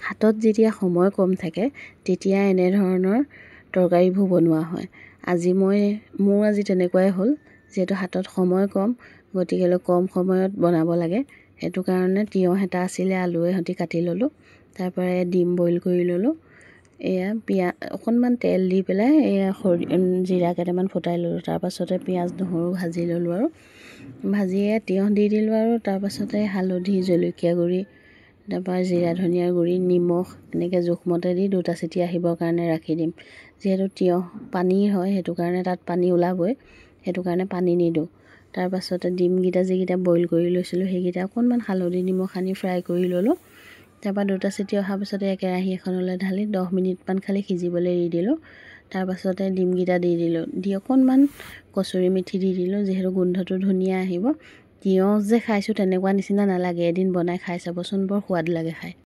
হাতত যেতিয়া সময় কম থাকে তেতিয়া এনেধৰণৰ তৰকাৰীবোৰ বনোৱা হয়। মোৰ আজি তেনেকুৱাই হ'ল, যিহেতু হাতত সময় কম, গতিকেলৈ কম সময়ত বনাব লাগে, সেইটো কাৰণে তিয়ঁহ এটা আছিলে, আলুৱে সৈতে কাটি ল'লোঁ। তাৰপৰা ডিম বইল কৰি ল'লোঁ। অকণমান তেল দি পেলাই জিৰা কেইটামান ফুটাই ল'লোঁ। তাৰপাছতে পিঁয়াজ নহৰু ভাজি ল'লোঁ আৰু ভাজিয়ে তিয়ঁহ দি দিলোঁ আৰু তাৰপাছতে হালধি, জলকীয়া গুড়ি, তাৰপৰা জিৰা ধনিয়াৰ গুড়ি, নিমখ এনেকৈ জোখমতে দি 2টা চিটি আহিবৰ কাৰণে ৰাখি দিম। যিহেতু তিয়ঁহ পানীৰ হয়, সেইটো কাৰণে তাত পানী ওলাবই, সেইটো কাৰণে পানী নিদিওঁ। তাৰপাছতে ডিমকেইটা যিকেইটা বইল কৰি লৈছিলোঁ সেইকেইটা অকণমান হালধি নিমখ সানি ফ্ৰাই কৰি ল'লোঁ। তাৰপৰা 2টা চিটি অহাৰ পাছতে কেৰাহী এখনলৈ ঢালি 10 মিনিটমান খালি সিজিবলৈ এৰি দিলোঁ। তাৰপাছতে ডিমকেইটা দি দিলোঁ, দি অকণমান কচুৰি মেথি দি দিলোঁ, যিহেতু গোন্ধটো ধুনীয়া আহিব। তিয়ঁহ যে খাইছোঁ তেনেকুৱা নিচিনা নালাগে, এদিন বনাই খাই চাবচোন, বৰ সোৱাদ লাগে খাই।